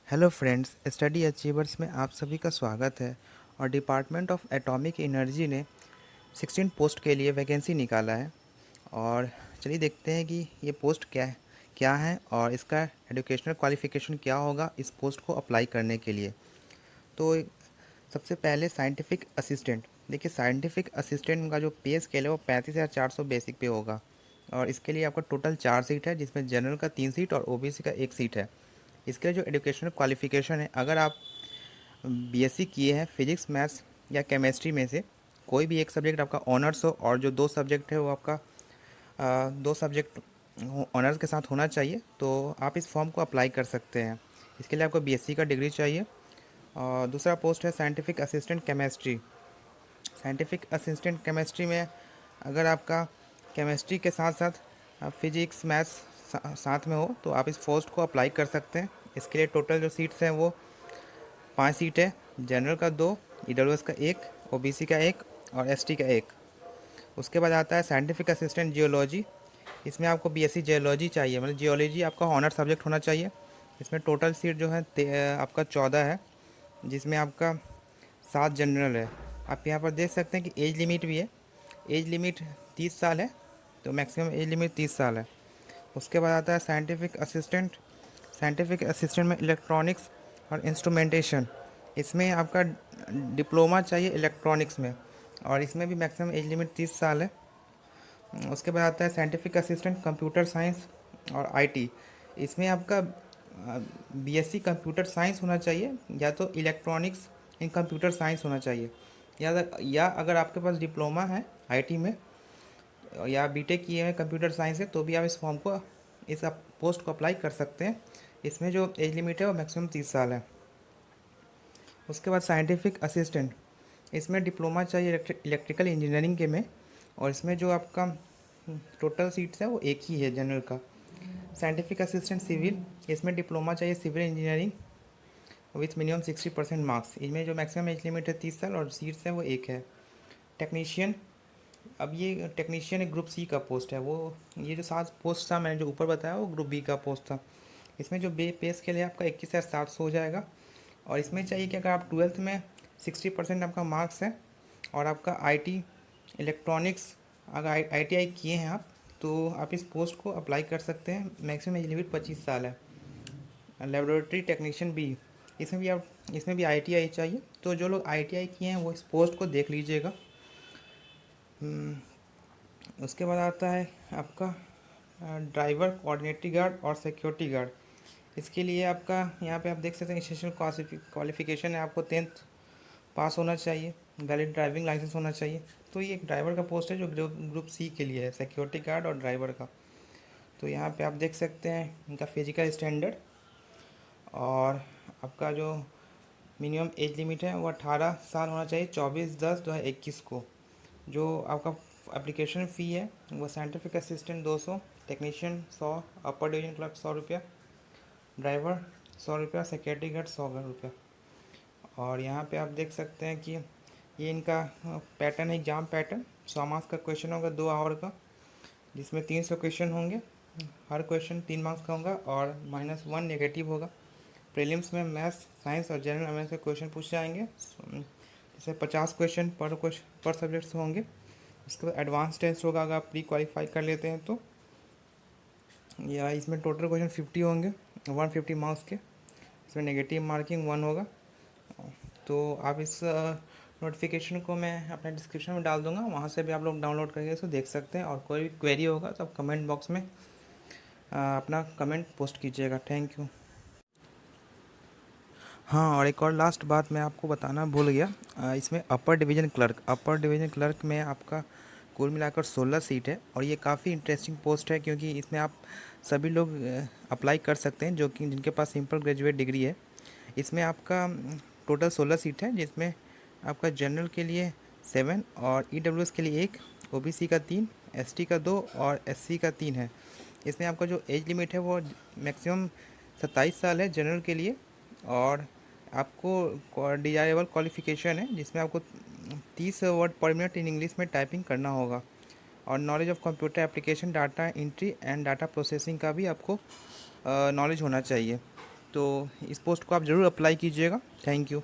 Hello friends, study achievers में आप सभी का स्वागत है। और डिपार्टमेंट ऑफ एटॉमिक एनर्जी ने 16 पोस्ट के लिए वैकेंसी निकाला है। और चलिए देखते हैं कि ये पोस्ट क्या है और इसका एजुकेशनल क्वालिफ़िकेशन क्या होगा इस पोस्ट को अप्लाई करने के लिए। तो सबसे पहले साइंटिफिक असिस्टेंट। देखिए, साइंटिफिक असिस्टेंट का जो पे स्केल है वो 35,400 बेसिक पे होगा। और इसके लिए आपका टोटल 4 सीट है, जिसमें जनरल का 3 सीट और ओबीसी का 1 सीट है। इसके जो एजुकेशनल क्वालिफ़िकेशन है, अगर आप बीएससी किए हैं फिजिक्स मैथ्स या केमिस्ट्री में से कोई भी एक सब्जेक्ट आपका ऑनर्स हो, और जो 2 सब्जेक्ट है वो आपका 2 सब्जेक्ट ऑनर्स के साथ होना चाहिए, तो आप इस फॉर्म को अप्लाई कर सकते हैं। इसके लिए आपको बीएससी का डिग्री चाहिए। और दूसरा पोस्ट है scientific assistant chemistry. Scientific assistant chemistry में अगर आपका केमिस्ट्री के साथ साथ फिजिक्स मैथ्स साथ में हो तो आप इस पोस्ट को अप्लाई कर सकते हैं। इसके लिए टोटल जो सीट्स हैं वो 5 सीट है। जनरल का 2, ईडब्ल्यूएस का 1, ओबीसी का 1 और एसटी का 1। उसके बाद आता है साइंटिफिक असिस्टेंट जियोलॉजी। इसमें आपको बीएससी जियोलॉजी चाहिए, मतलब जियोलॉजी आपका ऑनर सब्जेक्ट होना चाहिए। इसमें टोटल सीट जो है आपका 14 है, जिसमें आपका 7 जनरल है। आप यहाँ पर देख सकते हैं कि एज लिमिट भी है। एज लिमिट 30 साल है, तो मैक्सिमम एज लिमिट 30 साल है। उसके बाद आता है साइंटिफिक असिस्टेंट। साइंटिफिक असिस्टेंट में इलेक्ट्रॉनिक्स और इंस्ट्रूमेंटेशन। इसमें आपका डिप्लोमा चाहिए इलेक्ट्रॉनिक्स में, और इसमें भी मैक्सिमम एज लिमिट 30 साल है। उसके बाद आता है साइंटिफिक असिस्टेंट कंप्यूटर साइंस और आईटी। इसमें आपका बीएससी कंप्यूटर साइंस होना चाहिए, या तो इलेक्ट्रॉनिक्स इन कंप्यूटर साइंस होना चाहिए, या अगर आपके पास डिप्लोमा है आईटी में या बीटेक किए हैं कंप्यूटर साइंस है, तो भी आप इस फॉर्म को इस पोस्ट को अप्लाई कर सकते हैं। इसमें जो एज लिमिट है वो मैक्सिमम 30 साल है। उसके बाद साइंटिफिक असिस्टेंट, इसमें डिप्लोमा चाहिए इलेक्ट्रिकल इंजीनियरिंग के में, और इसमें जो आपका टोटल सीट्स है वो एक ही है जनरल का। साइंटिफिक असिस्टेंट सिविल, इसमें डिप्लोमा चाहिए civil engineering with minimum 60% marks. इसमें जो मैक्सिमम एज लिमिट है 30 साल और सीट्स है वो एक है। टेक्नीशियन, अब ये टेक्नीशियन एक ग्रुप सी का पोस्ट है। वो ये जो 7 पोस्ट था मैंने जो ऊपर बताया वो ग्रुप बी का पोस्ट था। इसमें जो पे स्केल है आपका 21,700 हो जाएगा। और इसमें चाहिए कि अगर आप 12th में 60% आपका मार्क्स है और आपका आईटी इलेक्ट्रॉनिक्स अगर आईटीआई किए हैं आप, तो आप इस पोस्ट को अप्लाई कर सकते हैं। मैक्सिमम एज लिमिट 25 साल है। लेबोरेटरी टेक्नीशियन बी, इसमें भी आईटीआई चाहिए, तो जो लोग आईटीआई किए हैं वो इस पोस्ट को देख लीजिएगा। उसके बाद आता है आपका ड्राइवर, कोऑर्डिनेटरी गार्ड और सिक्योरिटी गार्ड। इसके लिए आपका यहाँ पे आप देख सकते हैं एसेंशियल क्वालिफिकेशन है, आपको 10th पास होना चाहिए, वैलिड ड्राइविंग लाइसेंस होना चाहिए। तो ये एक ड्राइवर का पोस्ट है जो ग्रुप सी के लिए है, सिक्योरिटी गार्ड और ड्राइवर का। तो यहाँ पे आप देख सकते हैं इनका फिजिकल स्टैंडर्ड, और आपका जो मिनिमम एज लिमिट है वो 18 साल होना चाहिए 24/10/2021 को। जो आपका एप्लीकेशन फ़ी है वो scientific assistant 200, technician 100, upper division clerk 100 रुपया, ड्राइवर 100 रुपया, सिक्योरिटी गार्ड 100 रुपया। और यहाँ पे आप देख सकते हैं कि ये इनका पैटर्न है, एग्ज़ाम पैटर्न। 100 मार्क्स का क्वेश्चन होगा 2 आवर का, जिसमें 300 क्वेश्चन होंगे। हर क्वेश्चन 3 मार्क्स का होगा और -1 नेगेटिव होगा। प्रीलिम्स में मैथ्स, साइंस और जनरल अवेयरनेस के क्वेश्चन पूछे जाएंगे, जैसे 50 क्वेश्चन पर सब्जेक्ट होंगे। उसके बाद एडवांस टेस्ट होगा अगर आप प्री क्वालिफाई कर लेते हैं तो, या इसमें टोटल क्वेश्चन 50 होंगे 150 मार्क्स के। इसमें नेगेटिव मार्किंग 1 होगा। तो आप इस नोटिफिकेशन को मैं अपने डिस्क्रिप्शन में डाल दूंगा, वहाँ से भी आप लोग डाउनलोड करके इसको देख सकते हैं। और कोई भी क्वेरी होगा तो आप कमेंट बॉक्स में अपना कमेंट पोस्ट कीजिएगा। Thank you. हाँ, और एक और लास्ट बात मैं आपको बताना भूल गया। इसमें अपर डिवीज़न क्लर्क में आपका कुल मिलाकर 16 सीट है, और ये काफ़ी इंटरेस्टिंग पोस्ट है क्योंकि इसमें आप सभी लोग अप्लाई कर सकते हैं जो कि जिनके पास सिंपल ग्रेजुएट डिग्री है। इसमें आपका टोटल 16 सीट है, जिसमें आपका जनरल के लिए 7 और ईडब्ल्यूएस के लिए 1, ओबीसी का 3, एसटी का 2 और एससी का 3 है। इसमें आपका जो एज लिमिट है वो मैक्सिमम 27 साल है जनरल के लिए। और आपको डिजायरेबल क्वालिफ़िकेशन है, जिसमें आपको 30 वर्ड पर मिनट इन इंग्लिश में टाइपिंग करना होगा। और knowledge of computer application, data entry and data processing का भी आपको नॉलेज होना चाहिए। तो इस पोस्ट को आप ज़रूर अप्लाई कीजिएगा। Thank you.